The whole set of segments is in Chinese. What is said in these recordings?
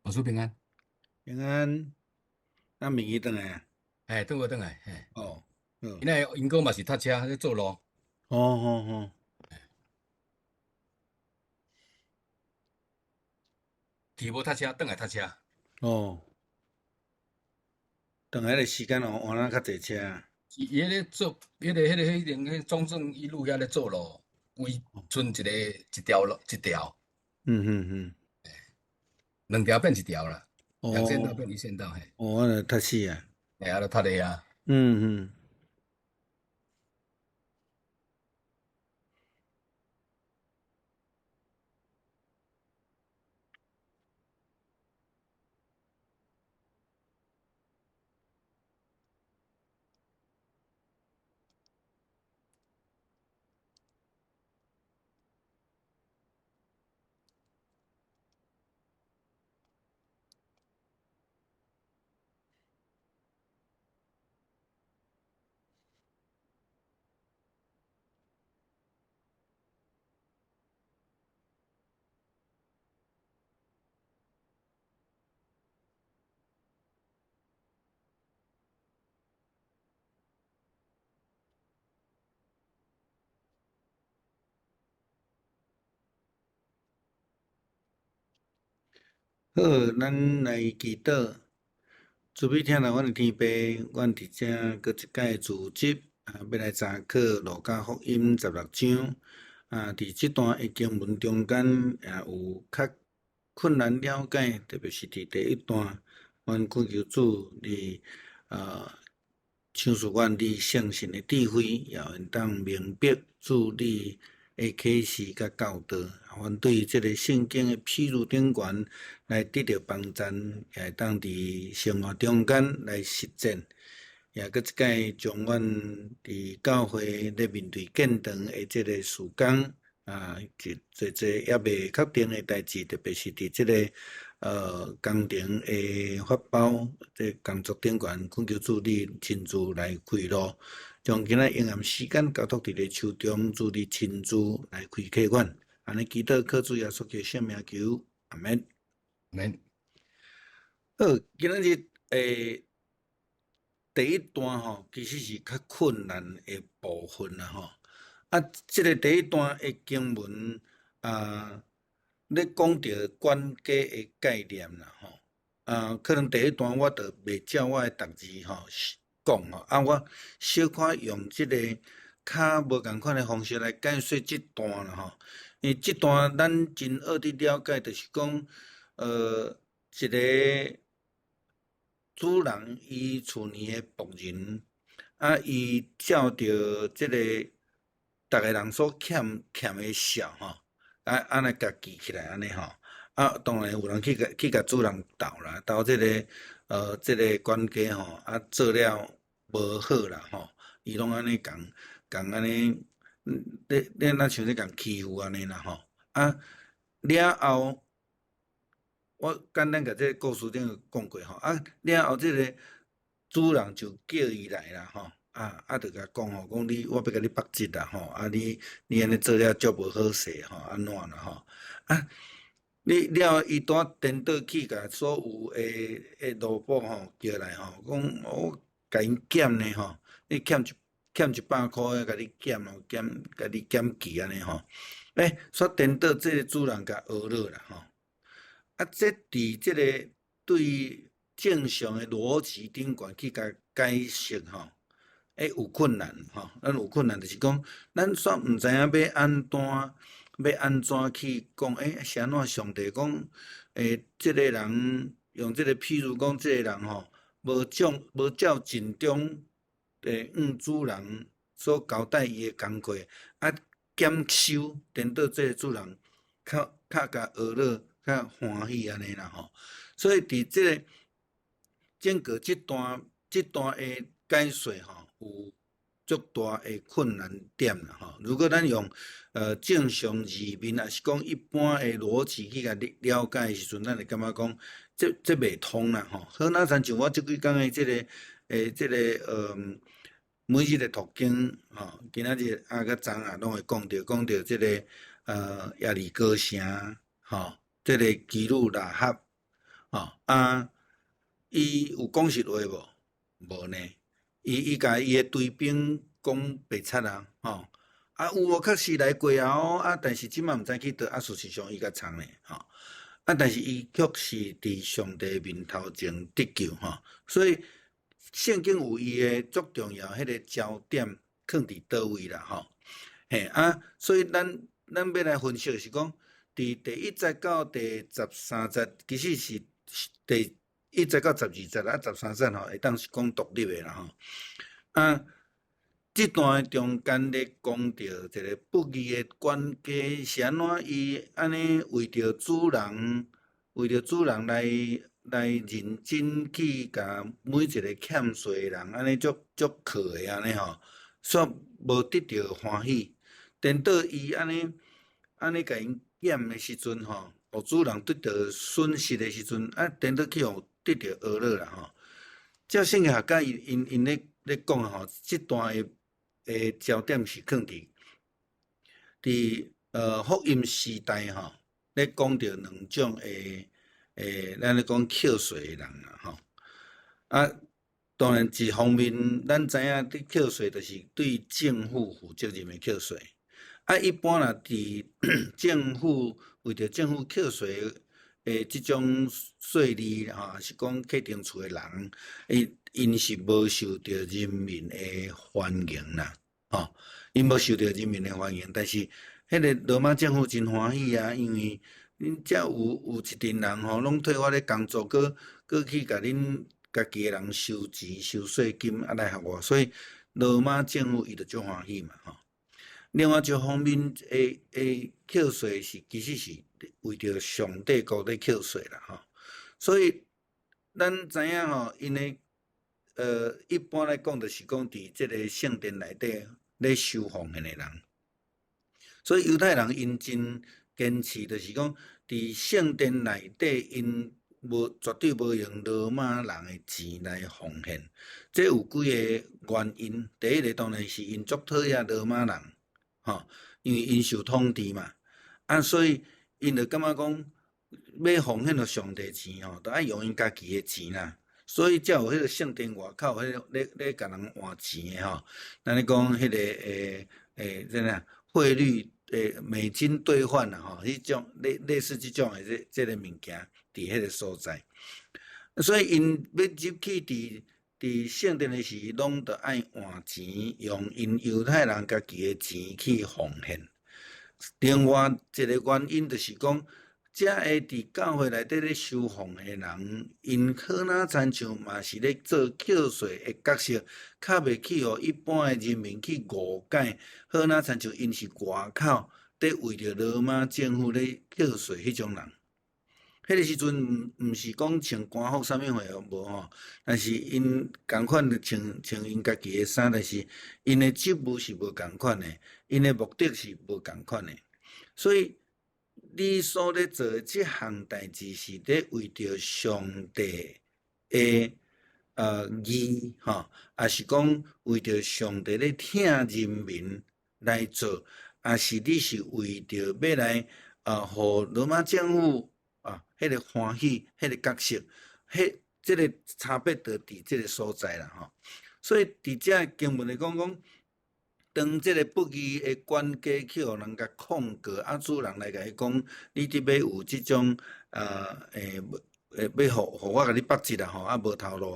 我说平安，平安，那明伊转来啊？哎，倒我倒来，哎，哦，哦，因为因公嘛是读车在做路，哦哦去无读车，倒来读车。哦，哦，转来的时间换咱较济车啊。伊咧做，迄中正一路遐咧做路，规剩一条路，一条，嗯嗯嗯，两条变一条啦，两线道哦，变一线道，嘿，哦，我来读死啊。哎，啊，就读咧啊。嗯嗯，好，咱来祈祷。准备听了阮的天父，阮伫遮搁一届组织要来查考路加福音16章。伫即段的经文中间，也有较困难了解，特别是伫第一段，阮恳求主你赏赐阮你圣神的智慧，也会当明白主你的启示甲教导。阮对即个圣经的譬喻顶悬来得到帮助，也会当伫生活中间来实践。也搁一届将阮伫教会咧面对建堂的即个时间一侪也未确定的代志，特别是伫即个工程的发包这工作顶悬，恳求主你亲自来开路，将今仔营业时间交托伫咧手中，主你亲自来开启阮。安尼祈祷靠主耶稣基督圣名求，阿免。免，好，今仔日第一段其实是较困难的部分啦即个第一段的经文咧讲到管家的概念啦可能第一段我著袂照我的读字讲我小可用即个较无共款的方式来解说即段啦因为即段咱真好伫了解，就是讲一个主人伊厝内的仆人伊照着即个逐个人所欠的孝安尼甲记起来安尼当然有人去甲主人斗啦，斗即个管家做了无好啦伊拢安尼共安尼，你若像咧共欺负安尼啦了后。我简单甲这个故事顶有讲过了后这个主人就叫伊来啦就甲讲讲我要甲你绑职啦你安尼做了足无好势安怎啦你了伊拄颠倒去甲所有的奴仆叫来讲我甲因减呢你欠100箍甲你减甲你减期安尼煞颠倒这个主人甲讹了啦这伫即个对于正常的逻辑顶悬去甲解释有困难咱有困难就是讲，咱煞毋知影要安怎去讲是安怎上帝讲即个人用即个譬如讲，即个人无照尽忠主人所交代伊的工课减收，颠倒即个主人较甲讹了。较欢喜安尼啦所以伫即个整个即段的解说有足大的困难点啦如果咱用正常字面，也是讲一般的逻辑去甲了解的时阵，咱会感觉讲这袂通啦好，那像我即几工的每日的途径今仔日甲昨拢会讲到即个耶利哥城即个基路拉合伊有讲实话无？无呢。伊甲伊诶队兵讲白贼啊，有无确实来过啊？但是即摆毋知去倒，事实上伊甲藏咧，但是伊确实伫上帝面头前得救，所以圣经有伊诶足重要迄个焦点放伫倒位啦，所以咱要来分析是讲，伫第1节到第13节，其实是第1节到12节啊，13节会当是讲独立诶啦，即段中间咧讲到一个不义诶管家是安怎，伊安尼为着主人来认真去甲每一个欠税诶人安尼足靠诶安尼煞无得到欢喜，等到伊安尼甲因检诶时阵互主人得到损失诶时阵，等到去互得到恶乐啦照圣经学家因咧讲即段诶焦点是放伫福音时代咧讲到2种诶咱咧讲扣税诶人啦当然一方面咱知影伫扣税就是对政府负责任诶扣税，一般若伫政府为着政府扣税诶即种税吏是讲客厅厝诶人，因是无受到人民诶欢迎啦，因无受到人民诶欢迎，但是迄个罗马政府真欢喜啊，因为恁遮有一群人拢替我咧工作，搁去甲恁家己诶人收钱收税金来互我，所以罗马政府伊就足欢喜嘛另外一方面诶扣税其实是为着上帝国咧扣税啦所以咱知影因诶一般来讲就是讲伫即个圣殿内底咧收奉献诶人，所以犹太人因真坚持，就是讲伫圣殿内底因绝对无用罗马人诶钱来奉献，这有几个原因。第一个当然是因足讨厌罗马人，因为因受统治嘛，所以因就感觉讲要奉献着上帝钱都爱用因家己诶钱啦。所以才有迄个圣殿外口迄个咧甲人换钱诶咱咧讲迄个怎样汇率美金兑换啦迄种类似即种诶即个物件伫迄个所在，所以因要入去伫圣殿诶时，拢着爱换钱，用因犹太人家己诶钱去奉献。另外一个原因就是讲，遮会伫教会内底咧收奉诶人，因好哪亲像嘛是咧做扣税诶角色，较袂去互一般诶人民去误解，好哪亲像因是外口咧为着罗马政府咧扣税迄种人。迄个时阵毋是讲穿官服啥物货无但是因共款穿因家己诶衫，但是因诶职务是无共款诶，因诶目的是无共款诶，所以你所咧做诶即项代志是咧为着上帝诶义也是讲为着上帝咧疼人民来做，也是你是为着要来互罗马政府迄个欢喜，迄个角色，即个差别就伫即个所在啦所以伫遮经文来讲，当即个不义的管家去互人甲控告，主人来甲伊讲，你得要有即种要互我甲你绑一啦无头路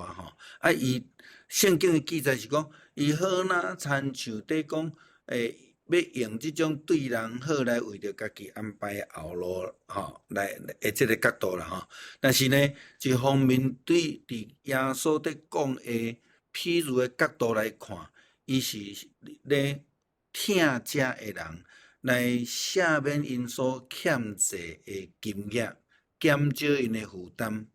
伊圣经的记载是讲，伊好哪亲像在讲要用即种对人好来为着家己安排后路来即个角度啦但是呢，一方面对伫耶稣在讲的譬如的角度来看，伊是咧疼遮的人，来赦免因所欠债的金额，减少因的负担。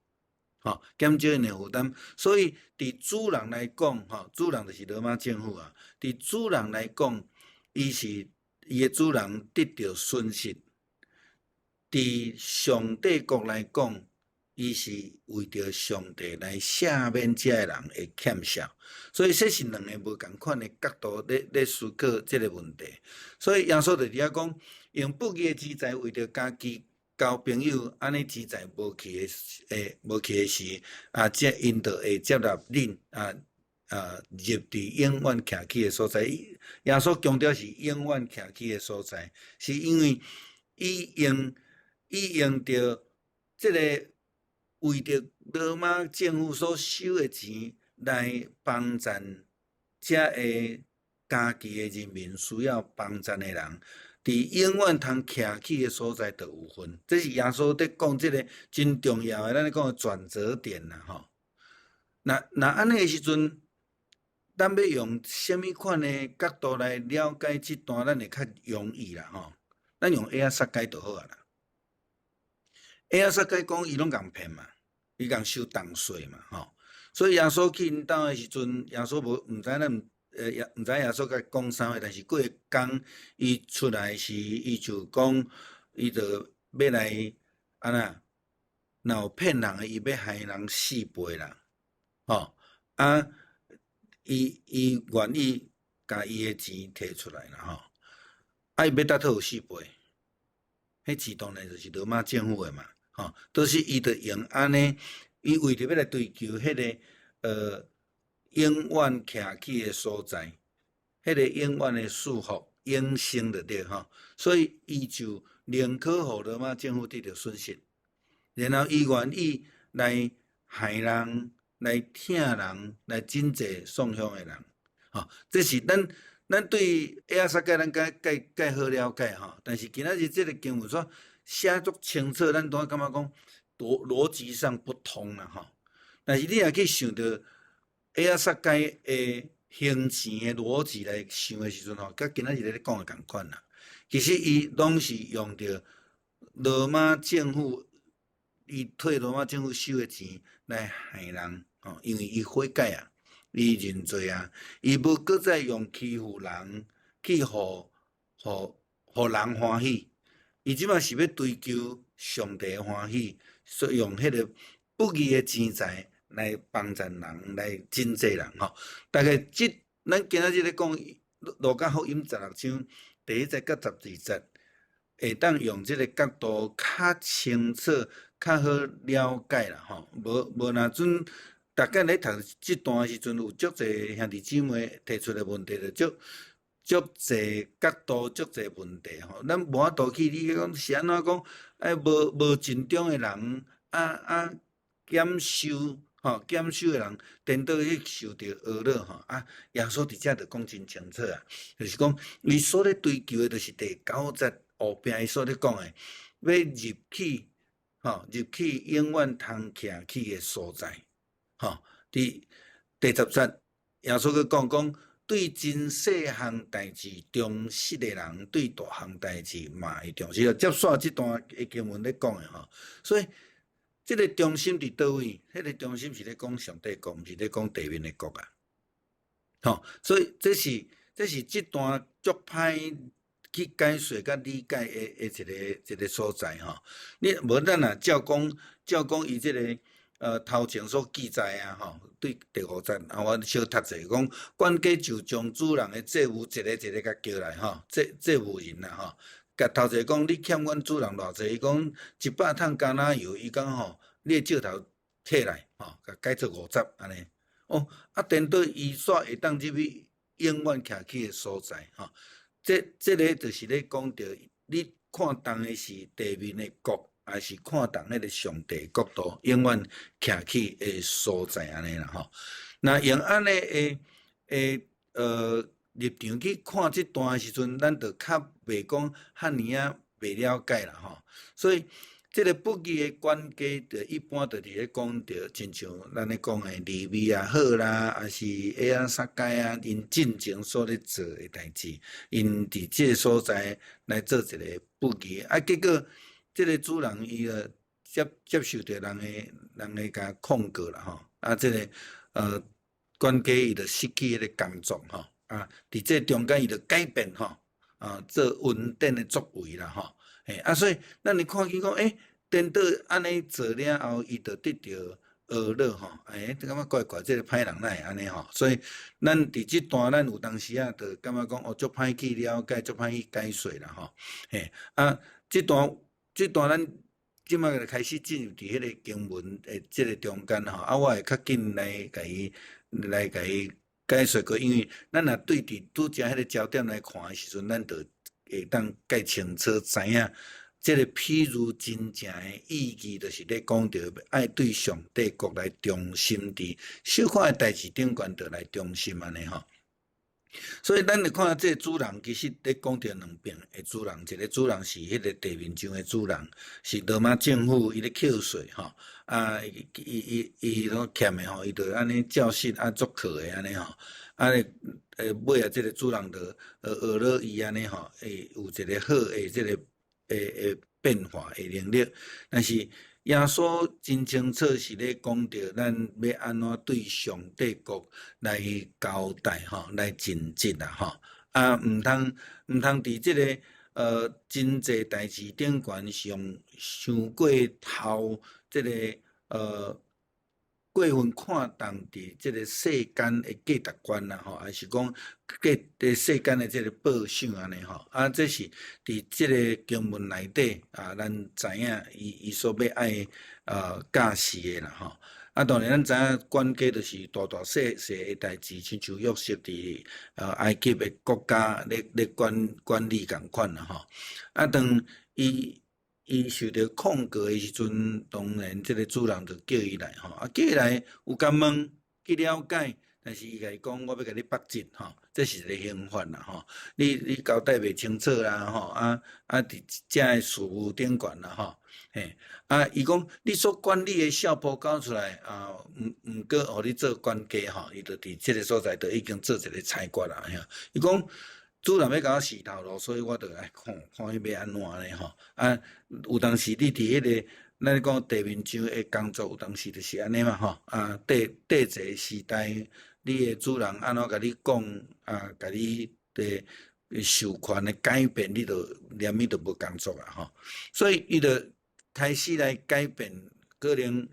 减少因的负担，所以伫主人来讲，主人就是罗马政府伫主人来讲，伊的主人得到损失；伫上帝国来讲，伊是为着上帝来赦免遮的人的欠少。所以这是两个无共款的角度咧思考这个问题。所以耶稣就伫遐讲，用不义的钱财为着家己交朋友安尼钱财无去无去的时，这因就会接纳恁入伫永远徛起的所在。耶稣强调是永远徛起的所在，是因为伊用着即个为着罗马政府所收的钱来帮赞遮个家己的人民需要帮赞的人，伫永远通徛起的所在就有份。这是耶稣在讲即个真重要的，咱咧讲的转折点啦，吼。那安尼的时阵，咱要用什么款的角度来了解这段，咱会较容易啦，吼。咱用埃尔撒该就好啊啦。埃尔撒该讲伊拢共骗嘛，伊共收重税嘛，吼。所以耶稣去因兜的时阵，耶稣毋知咱毋知耶稣甲讲啥话，但是过工伊出来时，伊就讲，伊就要来安那，若有骗人的，伊要害人4倍啦，吼伊愿意甲伊的钱摕出来啦，吼，伊要达到有4倍，迄钱当然就是罗马政府的嘛，吼，都是伊着用安尼，伊为着要来追求迄个永远徛起的所在，迄个永远的束缚永生就对吼，所以伊就宁可互罗马政府得到损失，然后伊愿意来害人、来疼人、来真济送香的人，吼，这是咱对埃尔撒该咱介好了解吼，但是今仔日这个经文说写足清楚，咱拄仔感觉讲逻辑上不通啦吼，但是你若去想到埃尔撒该的行钱的逻辑来想的时阵吼，甲今仔日咧讲的共款啦。其实伊拢是用着罗马政府，伊替罗马政府收的钱来害人吼，因为伊悔改啊，伊认罪啊，伊无搁再用欺负人去互人欢喜，伊即马是要追求上帝欢喜，所以用迄个不义的钱财来帮助人，来真济人吼。大概咱今仔日咧讲路加福音16章第1节到12节，会当用即个角度较清楚、较好了解啦吼。无若准，大家咧读即段时阵，有足侪兄弟姊妹提出的问题，就足侪角度、足侪问题吼。咱无法度去你讲是安怎讲？无尽忠的人减收。吼，减收的人，颠倒去受着恶乐吼耶稣伫遮就讲真清楚啊，就是讲伊所咧追求的，就是第9节后边伊所咧讲的，要入去永远通徛起的所在，吼，第10节耶稣佮讲，对真细项代志重视的人，对大项代志嘛会重视。接续这段的经文咧讲的吼，所以。这个中心伫倒位？迄个中心是咧讲上帝国，毋是咧讲地面的国啊。吼，所以这是这段足歹去解说甲理解的一个所在吼。你无咱若照讲伊这个头前所记载啊吼，对第5节我小读者讲，管家就将主人的债务一个一个甲叫来吼，债务人啦吼。甲头一讲，你欠阮主人偌济？伊讲100桶橄榄油，伊讲吼，你借头摕来吼，甲改做50安尼。颠倒伊煞会当入去永远徛起的所在吼。这个就是咧讲着，你看重的是地面的国，还是看重迄个上帝国度永远徛起的所在安尼啦吼。那用安尼立场去看这段的时阵，咱就较袂讲遐尼袂了解啦吼。所以，这个不义的管家，就一般就伫咧讲着，亲像咱咧讲的利未也好啦，还是埃尔撒该啊，因进前所咧做的代志，因伫这个所在来做一个不义结果这个主人伊接受着人的甲控告啦吼。这个管家伊就失去迄个工作吼。伫这中间伊就改变吼，做稳定的作为啦吼，所以咱会看见讲，颠倒安尼做了后，伊就得到恶乐吼，感觉怪怪，这个歹人哪会安尼吼？所以咱伫这段，咱有当时就感觉讲，足歹去了解，足歹去解说啦吼，这段咱即摆就开始进入伫迄个经文诶即个中间吼，啊，我会较紧来甲伊解说过，因为咱若对伫拄则迄个焦点来看诶时阵，咱就会当介清楚知影。即个譬如真正诶意义，就是咧讲着爱对上帝国来忠心伫小可诶代志顶悬，着来忠心安尼吼。所以咱来看这个主人，其实咧讲着两边诶主人，一个主人是迄个地面上诶主人，是罗马政府伊咧扣税吼，啊，伊拢欠诶吼，伊着安尼照实啊做客诶安尼吼，啊尾啊，即个主人着学了伊安尼吼，会有一个好诶即个变化诶能力，但是耶稣真清楚是咧讲着咱要安怎对上帝国来交代吼，来尽职啦吼，啊，毋通伫即个真济代志顶悬上过头，即个过分看重伫即个世间的价值观啦吼，还是讲世间的即个报赏安尼吼，啊，这是伫即个经文内底啊，咱知影伊所要爱教示的啦吼。啊，当然咱知影管家就是大大细细的代志，亲像约瑟伫埃及的国家咧管理共款啦吼。啊，当伊受到控告的时阵，当然即个主人就叫伊来吼，啊叫伊来有甲问去了解，但是伊甲伊讲，我要甲你驳职吼，这是一个刑罚啦吼，你交代袂清楚啦吼，伫遮个事务顶悬啦吼，嘿，啊伊讲你所管理的小报交出来啊，毋过互你做管家吼，伊就伫即个所在就已经做一个裁决啦，伊讲。主人要甲我洗头路，所以我就来看迄要安怎咧吼。啊，有当时你伫迄个咱讲地面上的工作，有当时就是安尼嘛吼。啊，帝制时代，你的主人安怎甲你讲啊？甲你的授权的改变，你就连伊就无工作啊吼。所以伊就开始来改变，可能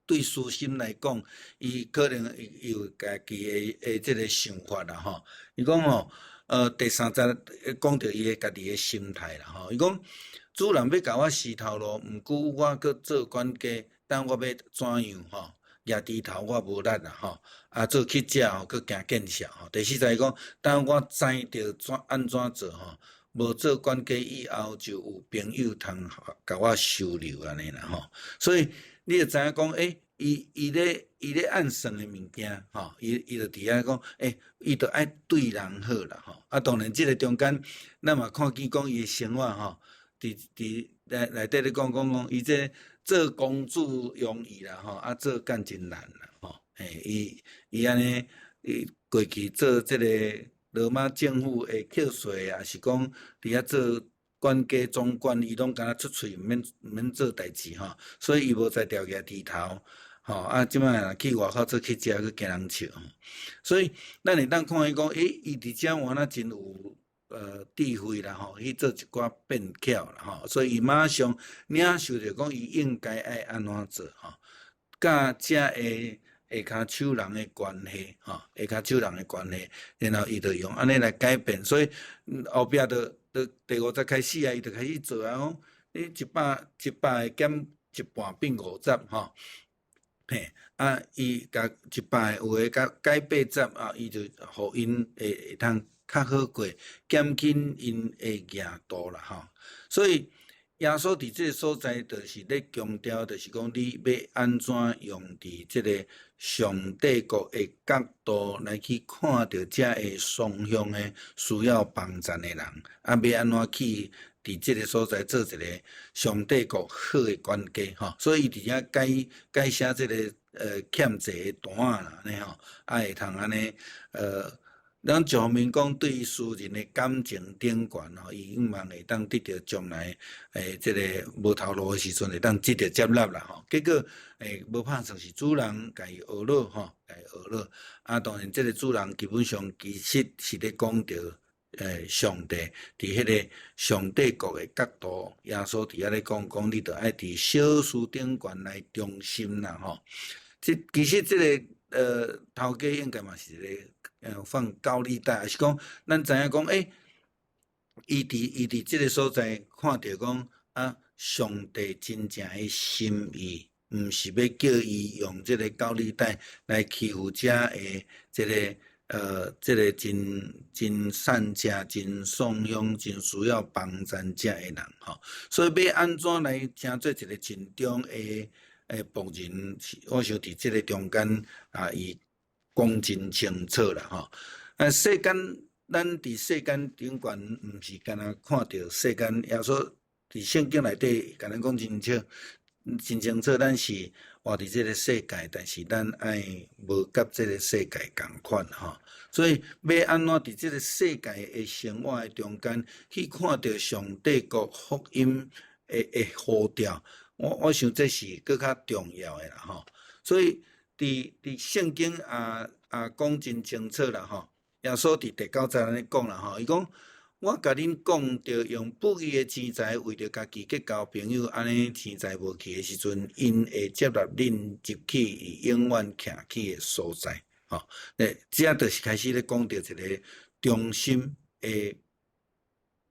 对私心来讲，伊可能有家己的即个想法啦吼。伊讲吼。第三节讲到伊个家己个心态啦吼，伊讲主人要甲我洗头路，毋过我搁做管家，等我要怎样吼，举低头我无力啦吼，啊做去食吼，搁惊见笑吼。第四节讲，等我知着安怎做吼，无做管家以后就有朋友通甲我收留安尼啦吼，所以你就知影讲伊咧按算的物件吼，伊就伫遐讲，伊就爱对人好啦吼。啊，当然即个中间，咱嘛看见讲伊的生活吼，伫内底咧讲，伊这做公主容易啦吼，啊做干真难啦吼。伊安尼，过去做即个罗马政府的扣税啊，是讲伫遐做管家总管，伊拢敢若出喙，毋免做代志吼，所以伊无在条件低头。吼啊！即摆若去外口做去食，去惊人笑。所以咱会当看伊讲，伊伫遮换啊真有智慧啦吼，去做一寡变巧啦吼。所以伊马上领受着讲，伊应该爱安怎做吼，甲遮下骹手人的关系吼，下骹手人的关系，然后伊就用安尼来改变。所以后壁就第5节开始啊，伊就开始做啊吼，你100减一半变50吼。嘿，啊，伊甲100有诶甲改80啊，伊就互因会通较好过，减轻因诶额度啦吼。所以耶稣伫即个所在，就是咧强调，就是讲你要安怎用伫即个上帝国诶角度来去看到遮个双向诶需要帮助诶人，啊，要安怎去。伫即个所在做一个上帝国好诶管家吼，所以伊伫遐改写即个欠债诶单啦，安尼吼，啊会通安尼咱上面讲对于私人诶感情顶悬吼，伊希望会当得到将来即个无头路诶时阵会当得到接纳啦吼，结果无拍算是主人家己学了吼，家己学了，啊当然即个主人基本上其实是咧讲着。上帝伫迄个上帝国诶角度，耶稣伫遐咧讲，你着爱伫小事顶悬来忠心啦吼。其实即个头家应该嘛是一个放高利贷，也是讲咱知影讲伊伫即个所在看着讲啊，上帝真正诶心意，毋是要叫伊用即个高利贷来欺负遮诶即个真善者、真颂扬、真需要帮助者诶人吼。所以要安怎来成做一个真中诶仆人？我想伫即个中间伊讲真清楚啦吼。世间咱伫世间顶悬，毋是干那看到世间，耶稣伫圣经内底甲咱讲真清楚，咱是活伫即个世界，但是咱爱无甲即个世界共款吼。所以要安怎伫即个世界诶生活诶中间，去看到上帝国福音诶呼召，我想这是更较重要诶啦吼。所以伫圣经讲真清楚啦吼。耶稣伫第9节安尼讲啦吼，伊讲我甲恁讲着用不义诶钱财为着家己结交朋友，安尼钱财无去诶时阵，因会接纳恁入去伊永远徛起诶所在。吼，这就是开始咧讲到一个忠心诶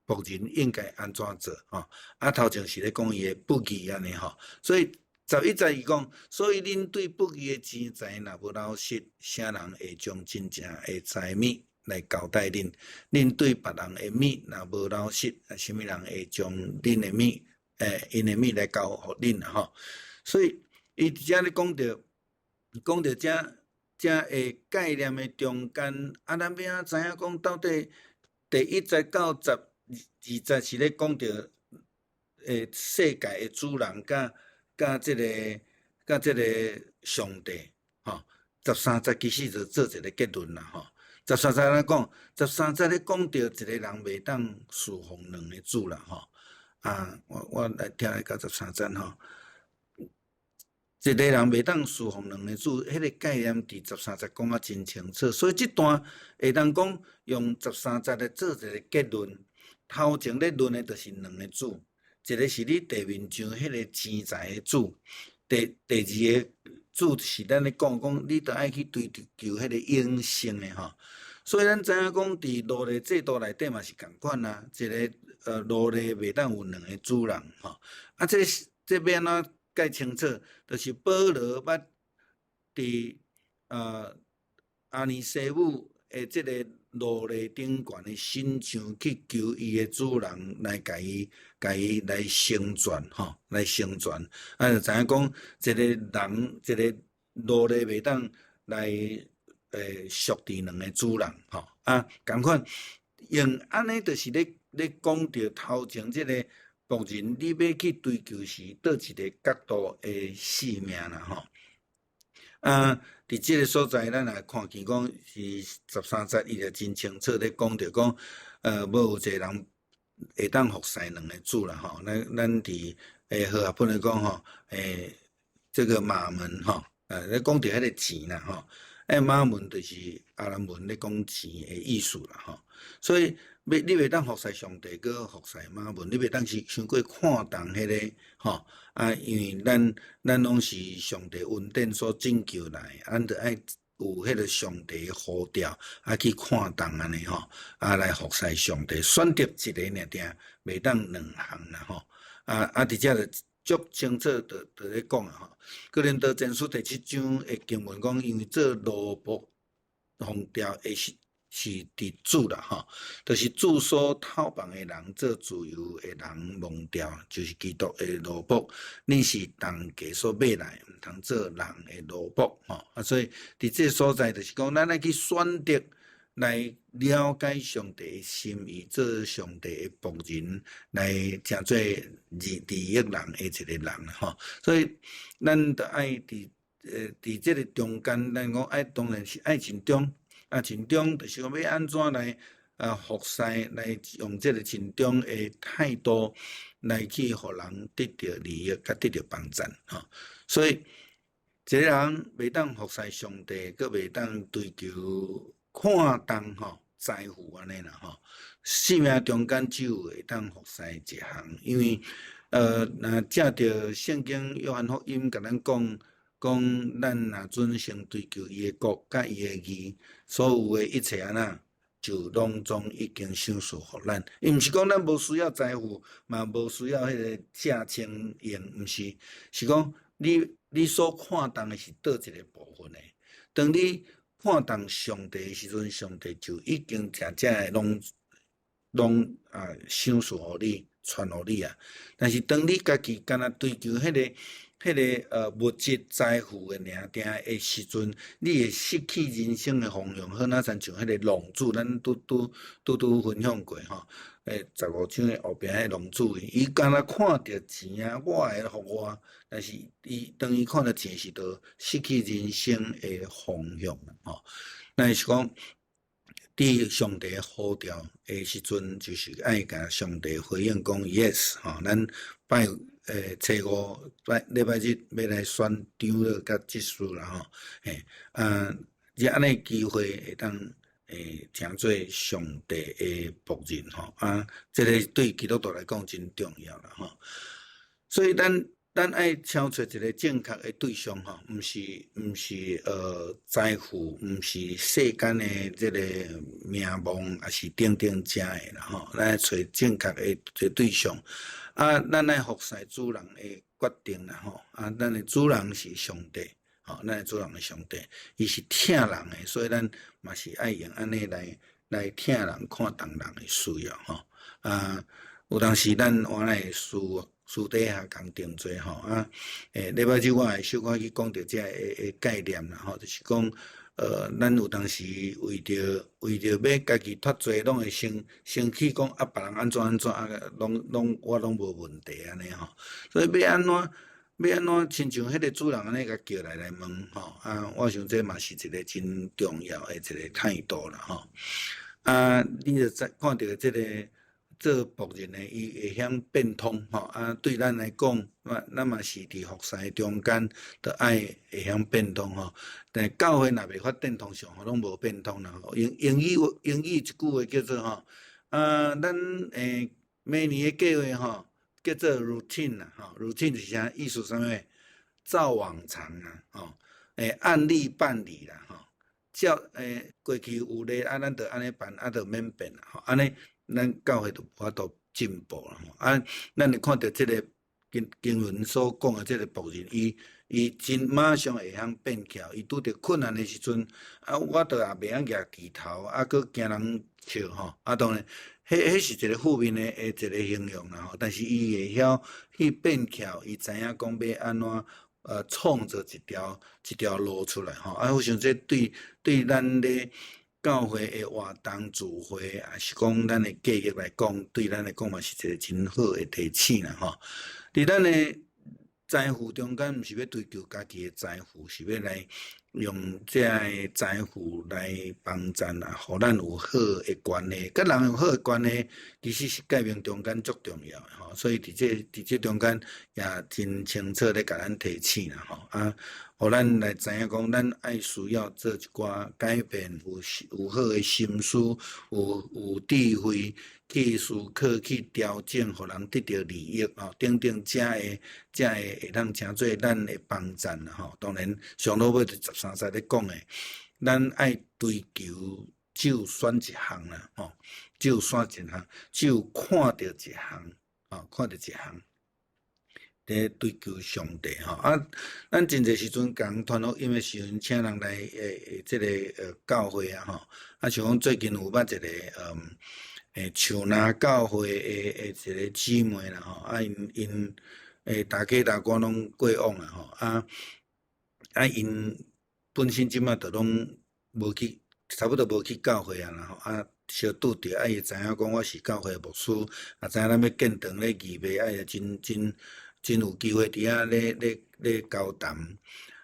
仆人应该安怎做吼。头前是咧讲伊诶不义安尼吼，所以11节伊讲，所以恁对不义诶钱财若无老实，啥人会将真正诶财物来交代恁？恁对别人诶物若无老实，啥物人会将恁诶物因诶物来交互恁吼？所以伊伫遮咧讲到遮诶概念诶中间，咱要知影讲到底第1节到12节是咧讲到世界诶主人甲即个上帝吼。13节其实就做一个结论啦吼。13节咧讲，13节咧讲到一个人袂当侍奉两个主啦吼。我来听来到13节吼。一个人袂当侍奉两个主，迄个概念伫13节讲啊真清楚，所以这段会当讲用13节来做一个结论。头前咧论的就是两个主，一个是你地面上迄个钱财的主，第二个主是咱咧讲你着爱去追求迄个永生的吼。所以咱知影讲伫奴隶制度内底嘛是共款啦，一个奴隶袂当有两个主人吼。这要安怎解清楚？就是保罗捌伫阿尼西姆的即个奴隶顶悬的身上去求伊的主人来甲伊来成全吼，来成全。就知影讲一个人一个奴隶袂当来属伫两个主人吼。共款用安尼就是咧讲到头前即个仆人，你要去追求是倒一个角度的性命啦吼。伫即个所在，咱来看见讲是13节，伊就真清楚咧讲着讲，无有一个人会当服侍两个主啦吼。咱伫和合本来讲吼，这个马门吼，咧讲着迄个钱啦吼。马门就是阿兰文咧讲钱的意思啦吼。所以你袂当服侍上帝，搁服侍马门，你袂当是伤过看重迄个吼。因为咱拢是上帝恩典所拯救来，咱着爱有迄个上帝的呼召，去看重安尼吼，来服侍上帝，选择一个尔定，袂当两项啦吼。伫遮就足清楚就咧讲啊吼。哥林多前书第7章的经文讲，因为做奴仆奉调的是伫主啦吼，就是主所透放的人做自由的人蒙调，就是基督的奴仆。恁是同价所买来，毋通做人的奴仆吼。所以伫这所在就是讲，咱爱去选择来了解上帝的心意，做上帝的仆人，来成做利益人的一个人吼。所以咱着爱伫这个中间，咱讲当然是爱尽忠。尽忠就是讲要安怎来服侍，来用这个尽忠的态度来去互人得到利益，甲得到帮助吼。所以一个人袂当服侍上帝，佮袂当追求看重吼财富安尼啦吼。生命中间只有会当服侍一项，因为若借着圣经约翰福音甲咱讲咱若准心追求伊的国甲伊的义，所有的一切安那就拢总已经赏赐互咱。伊毋是讲咱无需要财富，嘛无需要迄个正清用，毋是，是讲你所看重的是倒一个部分的。当你看重上帝的时阵，上帝就已经正的拢赏赐互你，传互你啊。但是当你家己干那追求迄个物质财富的尔定的时阵，你会失去人生的方向。好，那像迄个浪子，咱拄分享过吼。15章的后壁迄浪子，伊干那看着钱啊，我会互我，但是当伊看到钱时，就失去人生的方向啦吼。咱是讲，伫上帝呼召的时阵，就是爱甲上帝回应讲 yes 吼。咱初五礼拜日要来选长老甲执事啦吼，即安尼机会会当听做上帝的仆人吼，即个对基督徒来讲真重要啦吼。所以咱爱挑出一个正确的对象吼，毋是财富，毋是世间的即个名望，也是等等遮的啦吼。咱爱找正确的一个对象。咱爱服侍主人的决定啦吼，咱的主人是上帝，吼，咱的主人是上帝，伊是疼人的，所以咱嘛是爱用安尼来疼人、看重人的需要吼。有当时咱原来私底下共定做吼，礼拜日我会小可去讲到这个概念啦吼，就是讲。咱有当时为着要家己脱罪，拢会生气，讲别人安怎，我拢无问题安尼吼。所以要安怎，亲像迄个主人安尼甲叫来问吼，我想这嘛是一个真重要的一个态度啦吼。你就看到这个做仆人的，伊会晓变通吼，对咱来讲，咱嘛是伫服侍中间，着爱会晓变通吼。但教会若袂发展通常，拢无变通啦吼。英语一句话叫做吼，咱每年的计划吼，叫做 routine 啦吼。routine 是啥意思？啥物？照往常啊，吼，按例办理啦吼。过去有咧，咱着安尼办，着免变啦吼，安尼。咱教会就无法度进步啦吼，咱会看到即个经文所讲的即个仆人，伊真马上会晓变巧，伊拄着困难的时阵，我着也袂晓举旗头，佫惊人笑吼，当然，迄是一个负面的一个形容啦吼，但是伊会晓去变巧，伊知影讲要安怎创造一条路出来吼，我想这对咱咧。教会的活动聚会，也是讲咱的计划来讲，对咱来讲嘛是一个真好的提醒啦吼。伫咱的财富中间，毋是要追求家己的财富，是要来用这个财富来帮咱啊，互咱有好的关系，甲人有好的关系，其实是革命中间足重要的吼。所以伫这中间也真清楚咧，甲咱提醒啦吼互咱来知影讲，咱爱需要做一寡改变，有好的心思，有智慧去思考、去调整，互人得到利益吼，等等，才会当成做咱的帮赞啦吼。当然，上头尾就13节咧讲的，咱爱追求只有选一项啦吼，只有选一项，只有看到一项，看到一项。咧追求上帝吼，咱真侪时阵共传福音的时阵，请人来即个教会啊吼，像讲最近有捌一个树林教会的一个姊妹啦吼，因大家大官拢过往啦吼，因本身即马都拢无去，差不多无去教会啊啦吼，小拄着，伊知影讲我是教会的牧师，也知影咱要建堂咧预备，真有机会伫遐咧交谈，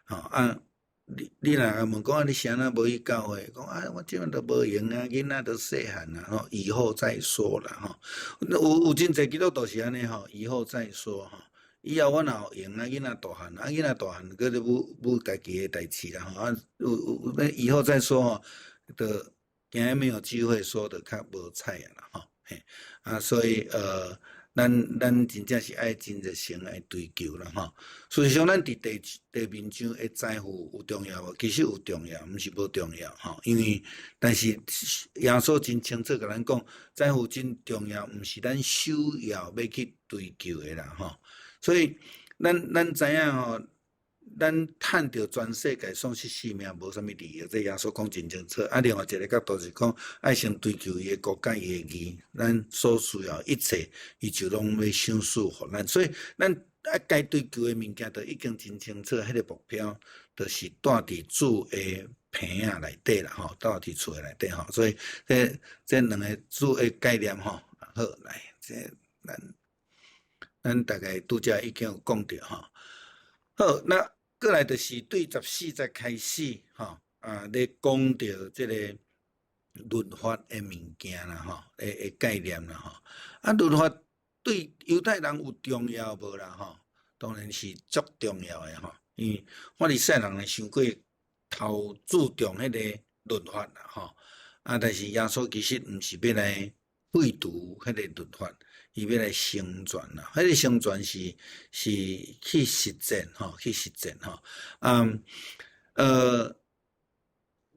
吼你若问讲你啥物无去教会？讲我即阵都无闲啊，囡仔都细汉啊，吼，以后再说啦，吼。有真侪基督徒是安尼吼，以后再说吼。以后我若有闲啊，囡仔大汉，囡仔大汉，搁咧舞家己的代志啦，吼。有以后再说吼，就今日没有机会说的较无彩啊啦，吼。所以咱真正是爱真热心来追求啦吼。事实上，咱伫地面上的在乎有重要无？其实有重要，毋是无重要吼。因为但是耶稣真清楚甲咱讲，在乎真重要，毋是咱首要要去追求的啦吼。所以咱知影吼。咱趁着全世界丧失性命无啥物利益，这耶稣讲真清楚。啊，另外一个角度是讲，爱先追求伊的国家伊的义，咱所需要一切，伊就拢要赏赐互咱。所以，咱该追求的物件，就已经真清楚，迄个目标，就是带伫主的瓶仔内底啦，吼，带伫厝的内底吼。所以，这两个主的概念吼，好来，这咱大概拄则已经有讲着吼。好，那过来就是对14节开始，吼咧讲到这个律法的物件啦，吼，的概念啦，吼。啊，律法对犹太人有重要无啦，吼？当然是足重要的，吼。因为法利赛人伤过头注重迄个律法啦，吼。啊，但是耶稣其实毋是要来废除迄个律法。伊要来成全啦，迄个成全是去实践吼，去实践吼。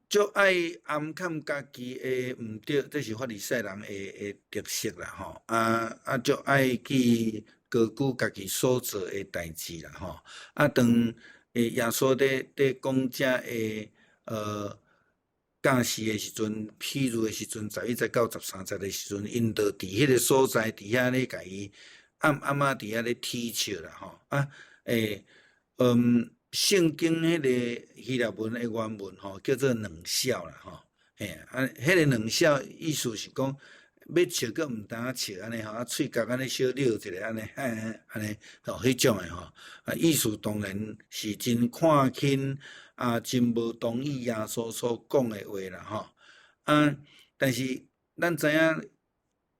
就爱暗藏家己的毋对，这是法利赛人的特色啦吼。就爱去高举家己所做的代志啦吼。当耶稣咧讲遮的教示的时阵，譬如的时阵，11节到13节的时阵，因着伫迄个所在，伫遐咧甲伊暗仔伫遐咧踢笑啦吼。圣经迄个希腊文的原文吼，叫做两笑啦吼。迄个两笑意思是讲要笑个毋当笑安尼吼，喙角安尼小溜一下安尼，安尼吼，迄种的吼。意思当然是真看轻。真无同意耶稣所讲的话啦，吼。但是咱知影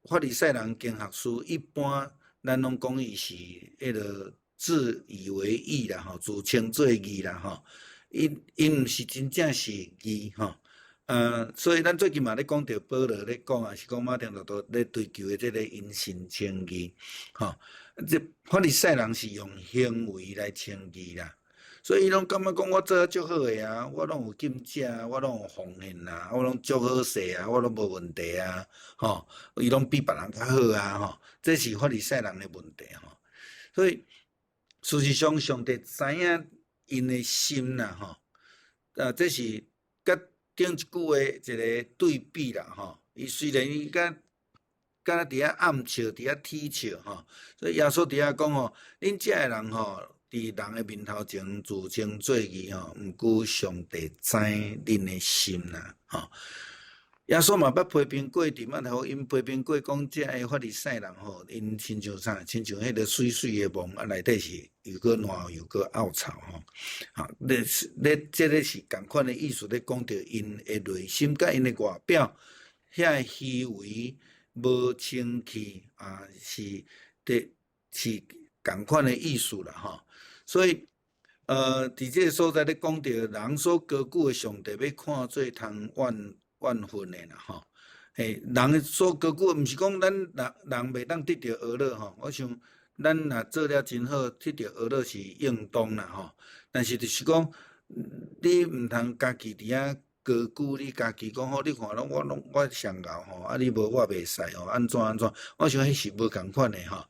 法利赛人经学书一般，咱拢讲伊是迄个自以为义啦，吼，自称做义啦，吼。因毋是真正是义，吼。所以咱最近嘛咧讲到保罗咧讲啊，是讲马丁路德咧追求的这个因信称义，吼。这法利赛人是用行为来称义啦。所以伊拢感觉讲我做啊足好诶啊，我拢有禁食啊，我拢有奉献啊，我拢足好势啊，我拢无问题啊，吼，伊拢比别人较好啊，吼，这是法利赛人诶问题吼。所以事实上，上帝知影因诶心啦，吼，这是甲顶一句话一个对比啦，吼。伊虽然伊甲伫遐暗笑，伫遐踢笑，吼，所以耶稣伫遐讲吼，恁遮诶人吼。伫人的面头前自称做义吼，毋过上帝知恁的心啦吼。耶稣嘛捌批评过，伫嘛互因批评过，讲遮个法利赛人吼，因亲像啥？亲像迄个水水的梦，内底是又搁烂又搁凹槽吼。这个是共款的意思，咧讲着因的内心甲因的外表，遐虚伪无清气是共款的意思啦吼。所以，伫这个所在咧讲到人所高举的上帝，要看做通万分的啦吼。人所高举，毋是讲咱人袂当得到娱乐吼。我想，咱若做了真好，得到娱乐是应当啦吼。但是就是讲，你毋通家己伫遐高举，你家己讲好，你看我上牛吼，你无我袂使吼，安怎？我想迄是无共款的吼。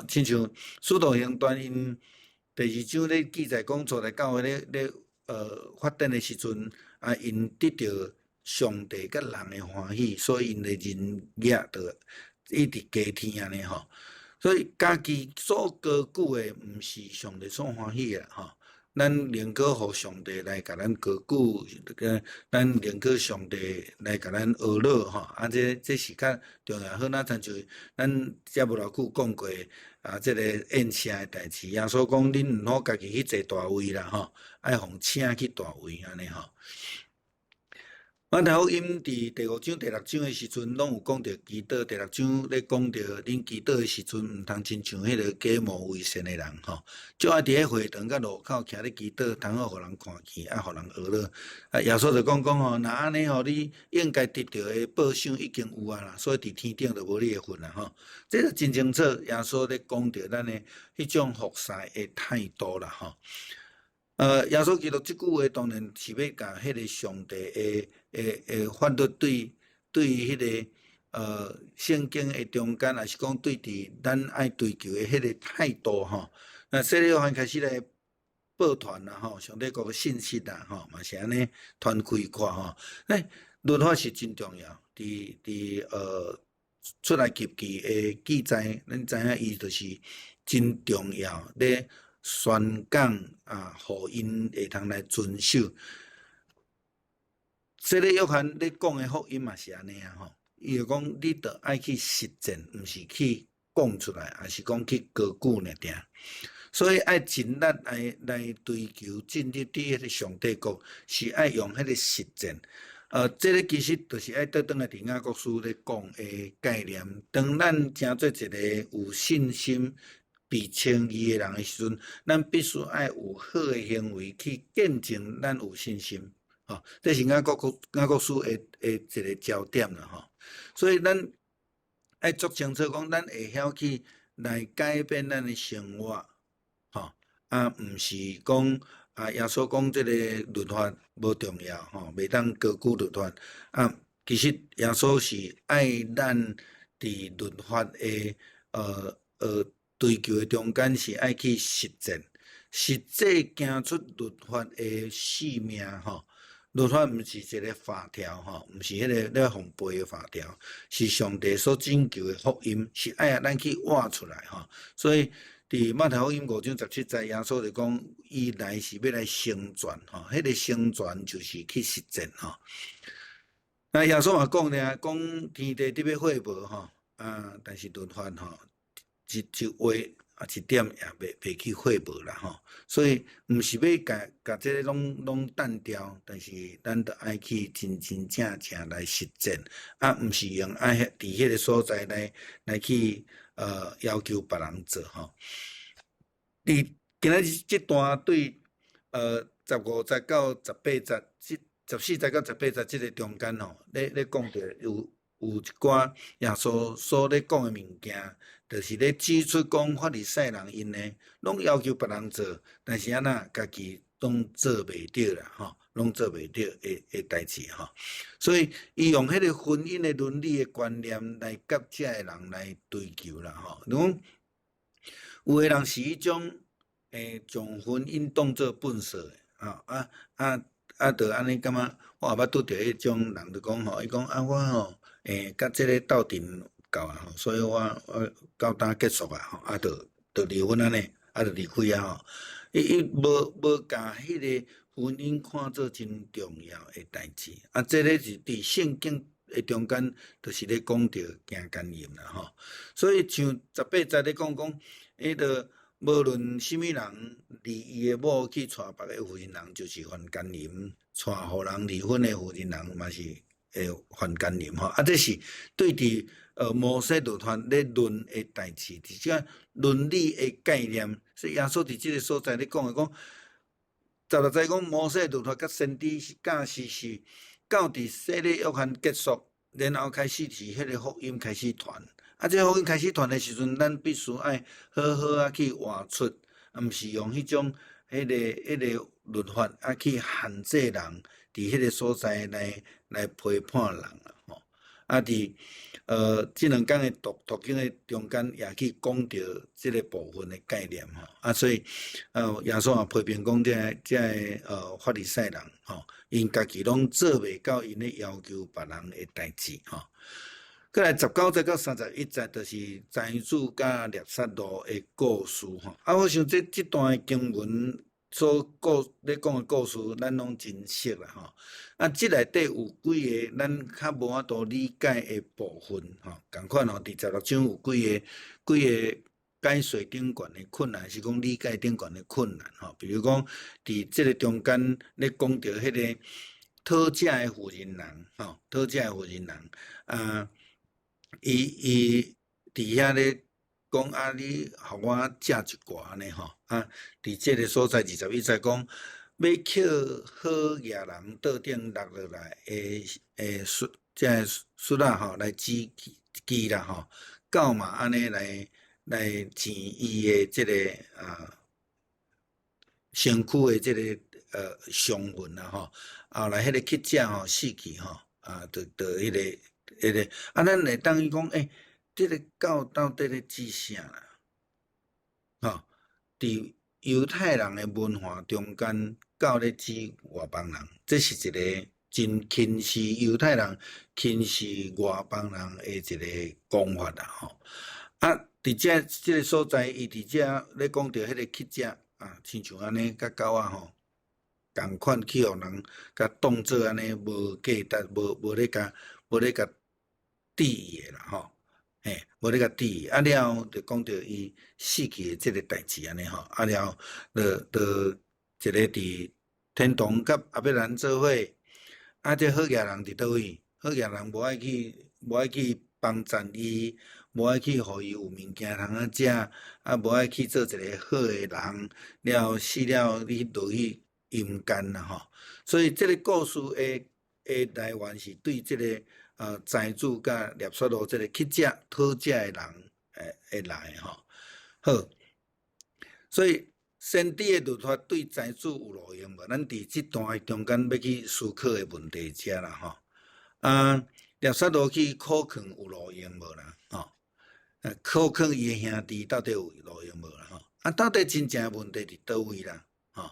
亲像使徒行传因。第2章咧记载讲，初代教会咧发展的时阵，因得到上帝甲人的欢喜，所以因的人业就一直加添安尼吼。所以家己所高举的，毋是上帝所欢喜的吼。咱宁可互上帝来甲咱高举，咱宁可上帝来甲咱娱乐吼。这是较重要。好，那亲像咱遮无偌久讲过。这个宴请的代志，耶稣讲恁毋好家己去坐大位啦，吼，爱互请去大位安尼吼。马太福音伫第5章、第6章的时阵，拢有讲到祈祷。第6章咧讲到恁祈祷的时阵，毋通亲像迄个假冒为善的人吼，就爱伫迄会堂甲路口徛咧祈祷，通好互人看见，互人学了。耶稣就讲吼，若安尼吼，你应该得到的报赏已经有啊啦，所以伫天顶就无你的份啦吼。这个真清楚，耶稣咧讲到咱的迄种服侍的态度啦吼。耶稣基督即句话当然是要甲迄个上帝法律对迄个圣经的中间，也是讲对伫咱爱追求的迄个态度吼。那洗礼约翰开始来报传啦吼，上帝国的信息啦吼，嘛是安尼传开看吼。律法是真重要，伫出来及记的记载，咱知影伊就是真重要咧。宣讲互因会通来遵守。洗礼约翰咧讲的福音嘛是安尼啊吼，伊就讲你着爱去实践，毋是去讲出来，也是讲去高举尔定。所以爱尽力来追求进入伫迄个上帝国，是爱用迄个实践。这个其实就是爱倒转来伫雅各书咧讲的概念。当咱成做一个有信心、被称义的人的时阵，咱必须爱有好的行为去见证咱有信心。这是雅各书的一个焦点啦吼。所以咱爱足清楚讲，咱会晓去来改变咱的生活，毋是讲耶稣讲这个律法无重要吼，袂当高举律法。其实耶稣是爱咱伫律法的追求的中间是爱去实践，实际行出律法的使命吼。律法毋是一个法条吼，毋是迄个咧互背的法条，是上帝所拯救的福音，是爱咱去活出来吼。所以伫马太福音5章17节，耶稣就讲，伊来是要来成全吼，迄个成全就是去实践吼。那耶稣嘛讲咧，讲天地得要会无吼，但是律法吼。一话一点也袂去会无啦吼，所以毋是要甲这个拢单调，但是咱着爱去真真正正来实践，毋是用爱伫迄个所在来去要求别人做吼。伫今仔日这段对15节到18节，14节到18节这个中间吼，咧讲着有一寡耶稣所咧讲的物件，就是咧指出讲法利赛人因呢，拢要求别人做，但是家己拢做袂到啦吼，拢做袂到的代志吼。所以伊用迄个婚姻的伦理的观念来甲遮的人来追求啦吼。讲有的人是迄种将婚姻当作本色的就安尼感觉，我也捌拄着迄种人就讲吼，伊讲我吼。甲即个斗阵够啊吼，所以我到当结束啊吼，就离婚安尼，就离开啊吼。伊无甲迄个婚姻看作真重要的代志，即个是伫圣经的中间，就是咧讲着行奸淫啦吼。所以像18节咧讲，迄个无论什么人离伊的某去娶别个妇人人，就是犯奸淫；娶互人离婚的妇人人，嘛是。犯奸淫吼，这是对伫摩西律法咧论的代志，而且伦理的概念。所以耶稣伫即个所在咧讲16节讲摩西律法甲先知教示是到伫洗礼约翰结束，然后开始是迄个福音开始传。这福音开始传的时阵，咱必须爱好好去活出，毋是用迄种迄个律法去限制人。伫迄个所在来批判人啦吼，伫即两天的读经的中间也去讲到即个部分的概念吼，所以耶稣也批评讲这法利赛人吼，因家己拢做袂到因咧要求别人的代志吼。过来19节到31节，就是财主甲列撒罗的故事吼。我想这段的经文。咧讲的故事，咱拢真熟啦吼。即内底有几个咱较无法度理解的部分吼，共款吼，伫16章有几个解说顶悬的困难，是讲理解顶悬的困难吼。比如讲，伫即个中间咧讲到迄个讨食诶富人人，吼，讨食诶富人人，啊，伊伫遐咧讲啊，你互我食一寡安尼吼，啊，伫即个所在21节讲，要捡好野人桌顶落落来诶树，即个树仔吼来指记啦吼，狗嘛安尼来钱伊诶即个身躯诶即个伤痕啦吼，后来迄个乞食吼死去吼，就迄个，咱会当伊讲即个狗到底咧指啥啦？吼，伫犹太人诶文化中间，狗咧指外邦人，这是一个真轻视犹太人、轻视外邦人诶一个讲法啦吼。伫即个所在，伊伫遮咧讲着迄个乞食亲像安尼，甲狗吼共款去互人甲当做安尼无价值，无咧甲抵伊诶啦吼。嘿，无咧甲抵伊，了后就讲着伊死去诶即个代志安尼吼，了后就一个伫天堂甲阿伯兰做伙，这好野人伫倒位？好野人无爱去帮衬伊，无爱去互伊有物件通食，无爱去做一个好诶人，了后死了你落去阴间啦吼。所以即个故事诶来源是对即个。财主甲聂索罗即个乞食讨食诶人会来吼，好，所以先知诶律法对财主有路用无？咱伫即段中间要去思考诶问题遮啦吼。聂索罗去考劝有路用无啦？吼，考劝伊诶兄弟到底有路用无啦？吼，到底真正诶问题伫倒位啦？吼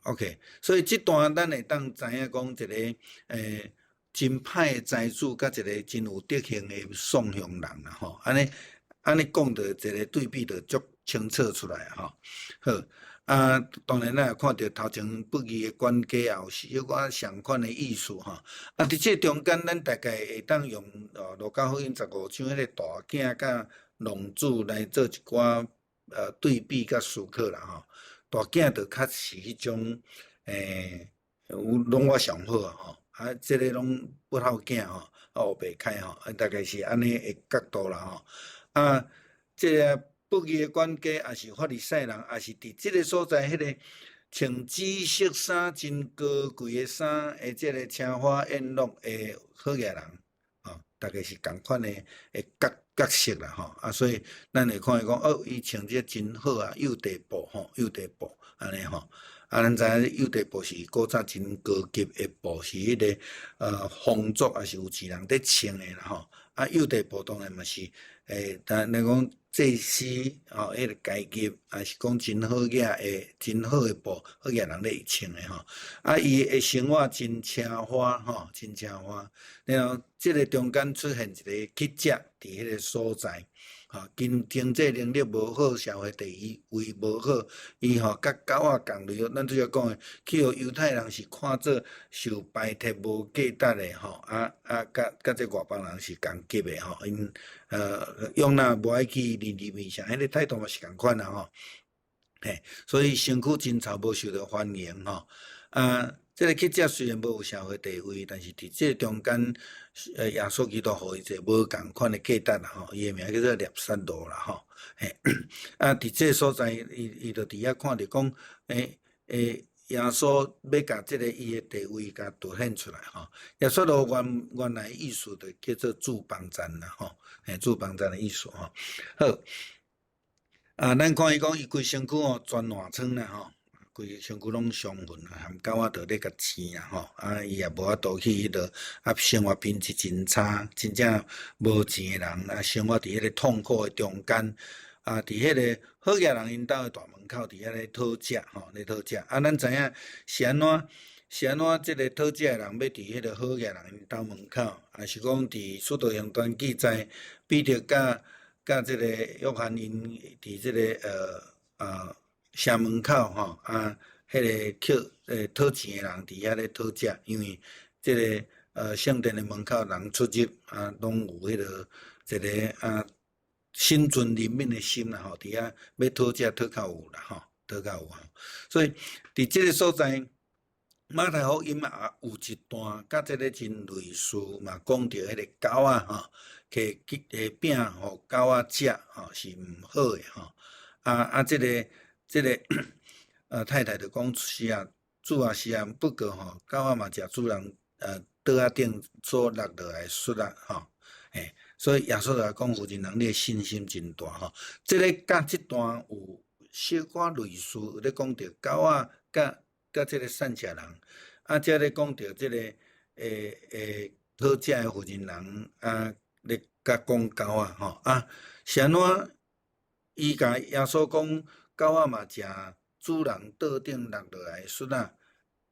，OK， 所以即段咱会当知影讲一个真歹诶财主，甲一个真有德行诶送向人啦吼，安尼讲着一个对比着足清楚出来吼。好，当然咱也看到头前不义诶管家也有小可相款诶意思吼。伫这中间，咱大概会当用路加福音15章迄个大囝甲农主来做一寡对比甲思考啦吼。大囝就较是迄种拢我上好吼。即个拢不好囝吼，学袂开吼，大概是安尼诶角度啦吼。即个不义诶管家，也是法利赛人，也是伫即个所在，迄个穿紫色衫、真高贵诶衫，诶，即个车花宴乐诶好野人，大概是共款诶角色啦吼。所以咱会看伊讲，伊穿这真好幼地布吼，幼地布安尼吼。咱知影幼地布是古早真高级诶布，是迄个皇族也是有钱人伫穿诶啦吼。幼地布当然嘛是但你讲祭司迄个阶级，也是讲真好野诶，真好诶布，好野人咧穿诶吼。伊诶生活真奢华吼，真奢华。然后即个中间出现一个乞食伫迄个所在。经济能力无好，社会地位无好，伊甲狗共类，咱拄则讲诶，去互犹太人是看做受排斥无价值诶吼，甲这外邦人是共级诶吼，因用那无爱去邻里面上，迄个态度嘛是共款啦吼。嘿，所以身躯真臭，无受到欢迎吼。即个乞食虽然无有社会地位，但是伫这中间，耶稣基督互伊一个无共款的价值啦吼，伊诶名叫做聂撒罗啦吼。嘿，伫这所在，伊就伫遐看着讲，耶稣要甲即个伊诶地位甲凸显出来吼。耶稣罗原来意思就叫做助帮站啦吼，助帮站的意思吼。好，咱看伊讲，伊规身躯全烂疮啦吼。规身躯拢伤痕含狗仔咧甲饲啦吼，伊也无法度去迄落，生活品质真差，真正无钱诶人，生活伫迄个痛苦诶中间，伫迄个好野人因兜诶大门口，伫遐咧讨食吼，咧讨食。咱知影是安怎？即个讨食诶人要伫迄个好野人因兜门口，还是讲伫使徒行传记载，彼得甲即个约翰因伫即个城门口吼，迄个讨钱诶人伫遐咧讨食，因为即个圣殿诶门口人出入拢有迄个一个心存怜悯诶心啦吼，伫遐要讨食讨较有啦吼，讨较有吼。所以伫即个所在，马太福音也有一段，甲即个真类似嘛，讲着迄个狗仔吼，摕饼互狗仔食吼是毋好诶吼。即个太太就讲是啊，主啊是啊，不过吼，狗仔嘛食主人桌仔顶所落落来雪啊吼，嘿，所以耶稣就来讲，有人你诶信心真大吼。即个甲即段有小可类似，有咧讲着狗仔甲即个善食人。遮咧讲着即个好食诶福人人咧甲讲狗仔吼是安怎？伊甲耶稣讲狗仔嘛食主人桌顶落落来雪啊，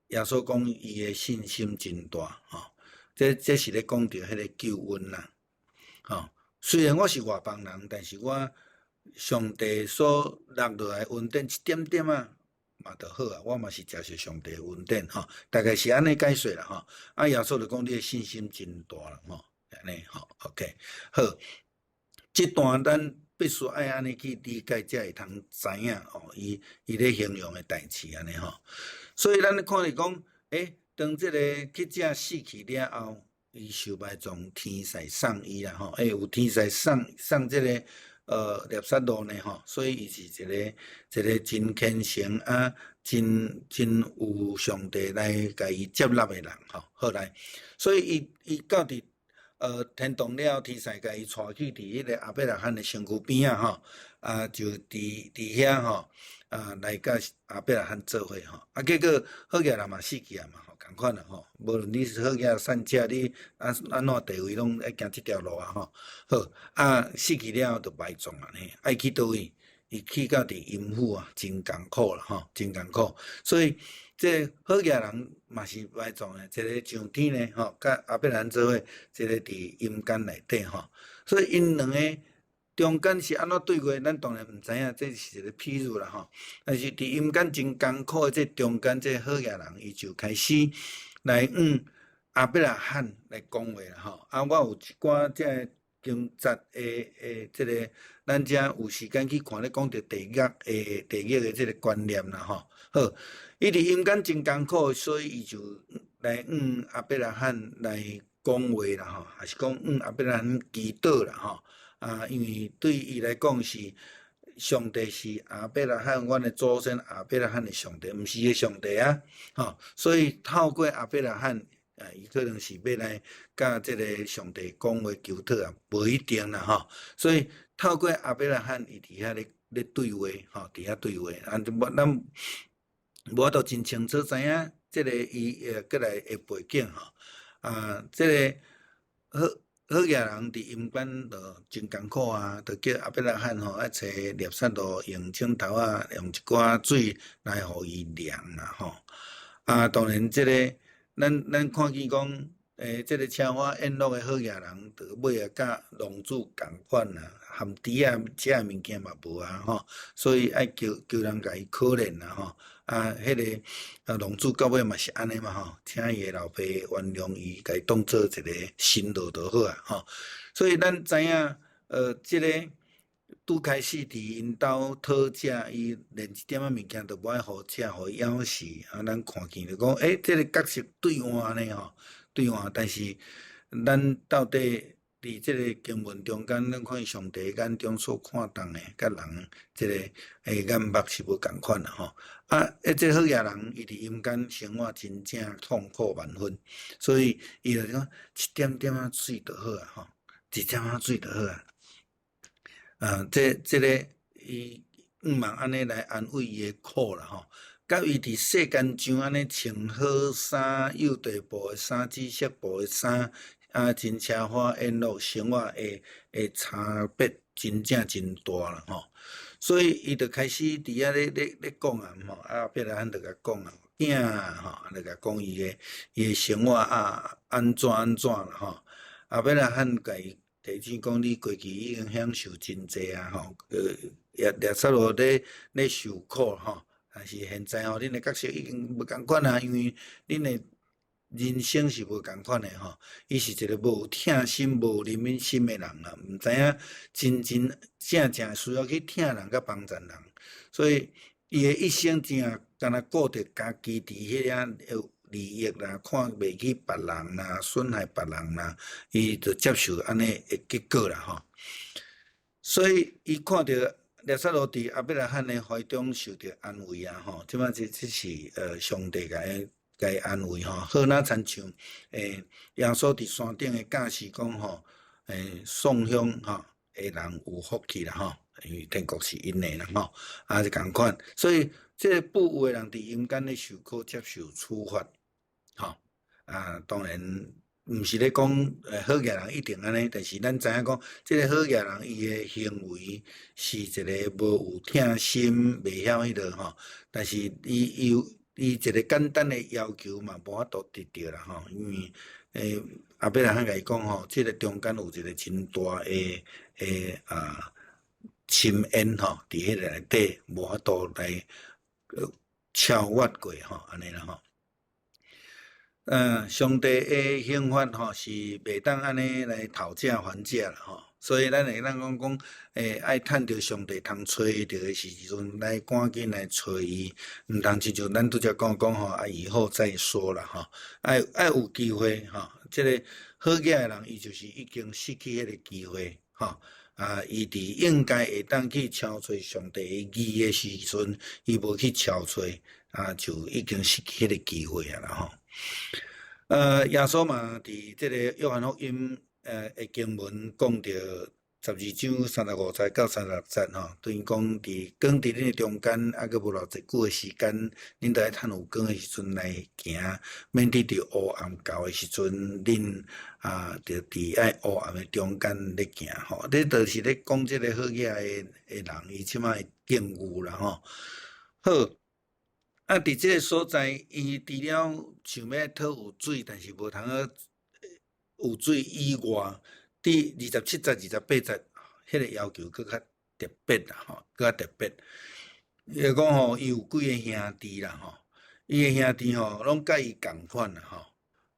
耶稣讲伊诶信心真大吼，这是咧讲着迄个救恩啦吼。虽然我是外邦人，但是我上帝所落落来恩典一点点啊。嘛就好啊，我嘛是接受上帝恩典吼，大概是安尼解说啦吼。耶稣就讲你的信心真大啦吼，安尼吼 ，OK， 好，这段咱必须爱安尼去理解，才会通知影哦，伊咧形容的代志安尼吼。所以咱看是讲，当这个乞食死去了后，伊受败从天使送伊啦吼，有天使送这个。猎杀路呢吼，所以伊是一个真虔诚真有上帝来甲伊接纳的人吼。好来，所以伊到伫天堂了，天使甲伊带去伫迄个阿伯拉罕的身躯边啊吼，就伫遐吼，来甲阿伯拉罕做伙吼，结果好野人嘛死去啊嘛。共款啦吼，无论你是好嘢善食，你安怎地位拢爱行即条路啊吼。好死去了就埋葬啊呢，爱去倒位？伊去到伫阴府啊，真艰苦啦吼，真艰苦。所以这好嘢人嘛是埋葬诶，一个上天呢吼，甲阿伯兰做伙，一个伫阴间内底吼。所以因两个中间是安怎对话，咱当然毋知影，这是一个譬如啦吼。但是伫阴间真艰苦诶，这中间这好野人，伊就开始来阿伯拉罕来讲话啦吼。我有一寡这经节这个，咱遮有时间去看咧，讲着地狱诶这个观念啦吼。好，伊伫阴间真艰苦，所以伊就来阿伯拉罕来讲话啦吼，还是讲阿伯拉罕祈祷啦吼。因为对伊来讲是上帝是阿伯拉罕，阮的祖先阿伯拉罕的上帝，毋是个上帝啊，吼，所以透过阿伯拉罕，伊可能是要来甲即个上帝讲话求讨啊，无一定啦吼，所以透过阿伯拉罕，伊伫遐咧对话，吼，伫遐对话，咱无法度真清楚知影即个伊过来的背景吼，即个好野人伫阴间就真艰苦啊，就叫阿伯拉罕吼爱找猎杀路用镜头用一寡水来互伊凉啦吼。当然即个咱看见讲，即个车花宴乐的好野人，就尾啊甲龙主共款啦，含猪啊食物件嘛无啊吼，所以爱求人甲伊可怜啦吼。迄个龙主到尾嘛是安尼嘛吼，请伊的老爸原谅伊，甲伊当做一个神道就好啊吼。所以咱知影，即个拄开始伫因兜讨食，伊连一点仔物件都无爱互食，互伊枵死。咱看见就讲，即个角色对换呢吼，对换，但是咱到底？伫即个经文中间，咱看上帝眼中所看重的，甲人即个眼目是无共款的吼。即好野人，伊伫阴间生活真正痛苦万分，所以伊就讲一点点仔水就好啊吼，一点仔水就好啊。即个伊毋茫安尼来安慰伊的苦啦吼。甲伊伫世间上安尼穿好衫、幼地布的衫、紫色布的衫。真车花宴乐生活的差别真正真大啦吼，所以伊就开始伫遐咧讲啊吼，阿伯拉罕就甲讲啊，囝吼，就甲讲伊的生活安怎啦吼，阿伯拉罕甲伊提醒讲，你过去已经享受真济啊吼，掠杀路咧受苦吼，但是现在吼，恁的角色已经无共款啊，因为恁的人生是无共款的吼，伊是一个无疼心、无怜悯心的人啦，毋知影真正需要去疼人甲帮助人，所以伊的一生真敢若顾着家己伫迄利益啦，看袂起别人啦，损害别人啦，伊就接受安尼的结果啦吼。所以伊看到列萨罗伫阿伯拉罕的怀中受到安慰啊吼，即摆这是上帝甲伊安慰吼，好哪亲像耶稣伫山顶的教示讲吼，送香吼的人有福气啦吼，因为天国是因的啦吼，啊是共款，所以这个不有的人伫阴间咧受苦接受处罚，吼啊当然。毋是咧讲，好嘢人一定安尼，但是咱知影讲，即个好嘢人伊诶行为是一个无有疼心、袂晓迄落吼，但是伊一个简单诶要求嘛，无法度得到啦吼，因为后壁人甲伊讲吼，即个中间有一个真大诶深渊吼，伫迄个内底无法度来超越过吼，安尼啦吼。上帝的刑罚吼是袂当安尼来讨价还价啦吼，所以咱会当讲，爱趁着上帝通找着的时阵，来赶紧来找伊，毋通亲像咱拄则讲吼，啊以后再说啦吼，爱有机会吼，即个好嘢的人，伊就是已经失去迄个机会吼。啊，伊伫应该会当去超找上帝的义的时阵，伊无去超找，啊，就已经失去迄个机会啊啦吼。耶稣嘛，伫即个约翰福音的经文讲着12章35节到36节吼，等于讲伫光伫恁中间，啊，佫无偌济久的时间，恁着爱趁有光的时阵来行，免伫着黑暗到的时阵，恁着伫爱黑暗的中间咧行吼。这就是咧讲即个好嘢的人，伊即摆境遇啦吼。好。啊！伫即个所在，伊除了想要讨有水，但是无通有水以外，伫27节、28节，迄个要求佫较特别啦吼，佫较特别。伊讲吼，伊有几个兄弟啦吼，伊个兄弟吼，拢甲伊共款啦吼，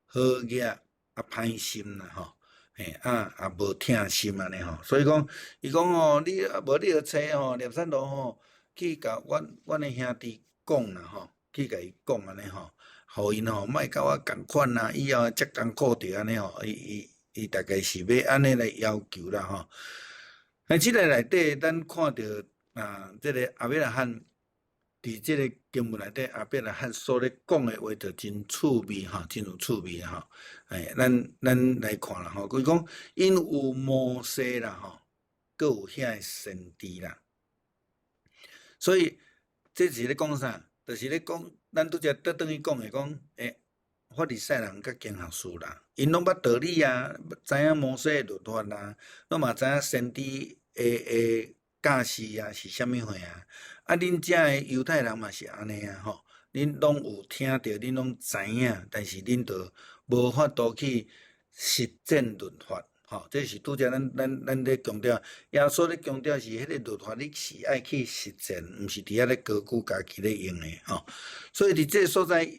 好嘢啊歹心啦吼，也无疼心安尼吼。所以讲，伊讲吼，你无你着找吼，聂散罗吼，去甲阮的兄弟。讲啦吼，去甲伊讲安尼吼，互因吼莫甲我共款啦，以后遮艰苦着安尼吼，伊大概是要安尼来要求啦吼。即个内底咱看着即个阿伯拉罕伫即个经文内底，阿伯拉罕所咧讲诶话，着真趣味吼，真有趣味吼。咱来看啦吼，伊讲因有摩西啦吼，佮有遐个先知啦，所以。这是咧讲啥？就是咧讲，咱拄则倒转去讲诶，讲法利赛人甲经学士人，因拢捌道理啊，知影摩西诶律法啦，拢嘛知影先知诶教示啊是啥物货啊？啊，恁遮诶犹太人嘛是安尼啊吼，恁拢有听着，恁拢知影，但是恁着无法度去实践律法。吼，这是拄则咱咧强调，耶稣咧强调是迄个律法，你是爱去实践，毋是伫遐咧高举家己咧用诶吼。所以伫这个所在，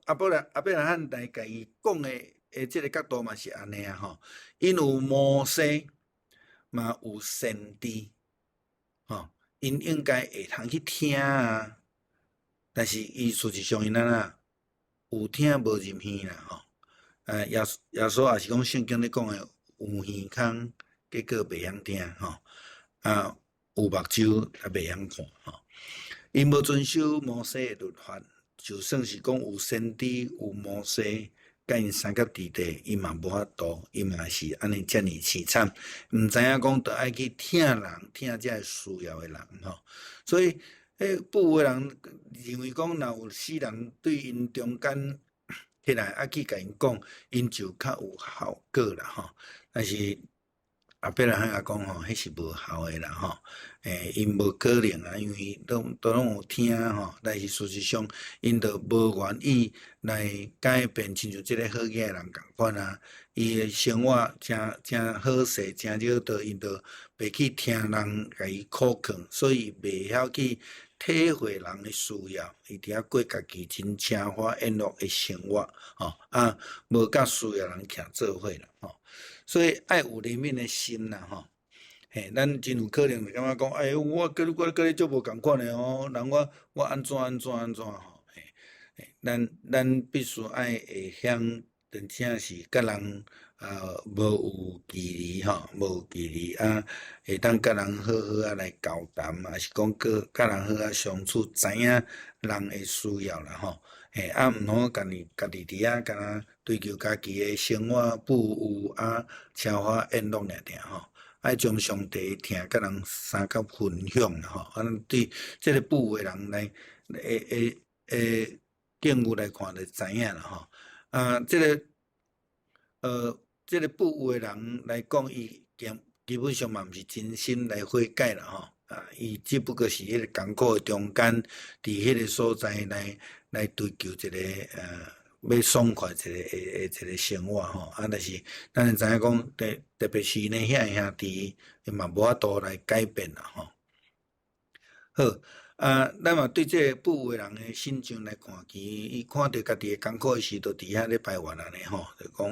阿伯拉罕来甲伊讲诶即个角度嘛是安尼啊吼，因有摩西，嘛有先知，吼，因应该会通去听啊，但是伊事实上因有听无入耳啦吼。耶稣也是讲圣经咧讲诶，有耳孔，结果袂晓听吼，有目睭也袂晓看吼。因无遵守摩西诶律法，就算是讲有先知有摩西，甲因三脚伫地，伊嘛无法度，伊嘛是安尼遮尔凄惨，毋知影讲着爱去听人，听遮需要诶人吼。所以，不有诶人认为讲，若有死人对因中间。起来去甲因讲，因就较有效果啦吼。但是后壁人也讲吼，迄是无效诶啦吼。因无可能啊，因为都拢有听吼，但是事实上因着无愿意来改变，亲像即个好嘢诶人共款啊。伊诶生活真好势，真少着因着袂去听人甲伊苦劝，所以袂晓去。体会人的需要，伊伫遐过家己真奢华宴乐的生活，吼无甲需要人徛做伙啦，吼，所以爱有怜悯的心啦，吼，咱真有可能就感觉讲，我甲你足无共款的哦，人我安怎吼，咱必须爱会晓真正是甲人无有距离吼，无有距离啊，会当甲人好好来交谈，也是讲甲人好相处，知影人的需要啦吼。嘿，啊，毋通家己伫遐敢若追求家己的生活富有啊，奢华宴乐尔尔吼。爱将上帝听甲人相甲分享啦吼，啊，对即个富有的人来会境遇来看就知影啦吼。啊，即个富有的人来讲，伊基本上嘛毋是真心来悔改啦吼。啊，伊只不过是迄个艰苦的中间，伫迄个所在来追求一个要爽快一个生活吼。啊，但是咱会知影讲，特别是呢遐兄弟，伊嘛无法度来改变啦吼。好。啊，咱嘛对这个富有的人的心情来看见，伊看到家己的艰苦的时，都伫遐咧排怨安尼吼，就讲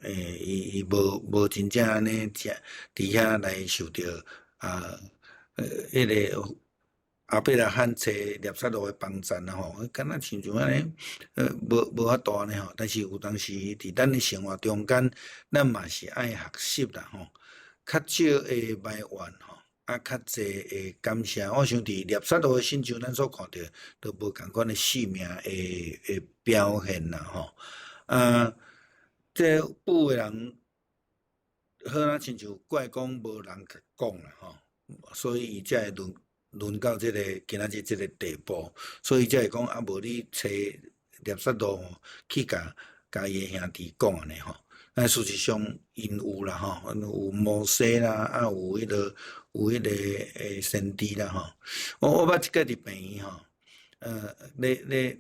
伊无真正安尼伫遐来受到迄个阿伯拉罕车猎杀路的帮赞啦吼，敢若亲像安尼无法度安尼吼。但是有当时伫咱的生活中间，咱嘛是爱学习啦吼，较少会埋怨吼。啊，较济会感谢。我想伫猎杀路的新州，咱所看到都无共款的生命会表现啦吼。啊，这富的人好啊，亲像怪讲无人甲讲啦吼，所以伊才会沦到即个今仔日即个地步，所以才会讲啊，无你找猎杀路去甲伊的兄弟讲安尼吼。但事实上因有啦吼，有摩西啦，啊有迄个先知啦吼。我捌一个伫病院吼，咧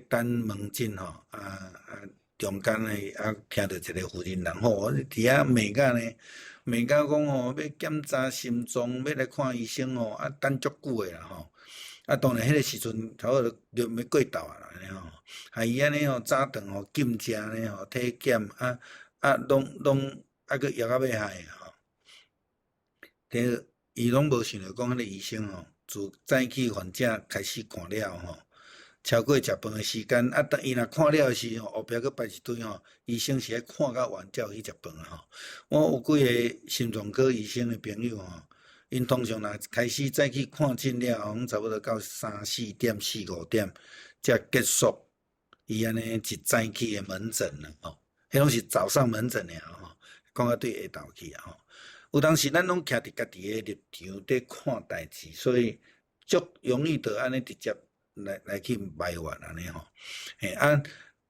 等门诊吼，中间呢听到一个妇人人吼，伫遐骂甲讲吼，要检查心脏，要来看医生吼，啊等足久的啦吼。啊，当然迄个时阵差不多要过昼啊啦，安尼吼，害伊安尼吼早顿吼禁食呢吼，体检拢佫药到要害吼。伊拢无想着讲，迄个医生吼，自早起患者开始看了吼，超过食饭的时间，啊，等伊若看了时吼，后壁佫摆一堆吼，医生是爱看到完才有去食饭吼。我有几个心脏科医生的朋友吼，因通常若开始早起看诊了后，差不多到3、4点、4、5点才结束伊安尼一早起的门诊啦吼。迄拢是早上门诊尔吼，讲到对下昼去啊吼。有当时咱拢徛伫家己的立场伫看代志，所以足容易着安尼直接来去埋怨安尼吼。啊，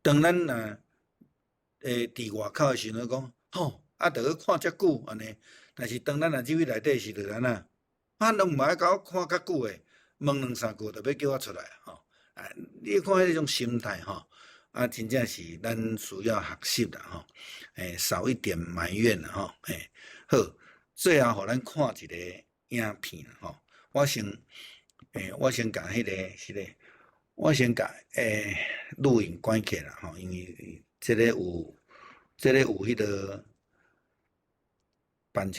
当咱若伫外口的时阵讲，吼着去看遮久安尼，但是当咱入去内底时就安那，拢毋爱甲我看较久诶，问2、3句就要叫我出来吼。啊，你看迄种心态吼。啊，真正是咱需要学习啦吼，少一点埋怨啦吼，好，最后互咱看一个影片吼，我先甲我先甲录影关起啦吼，因为这个有迄个版权。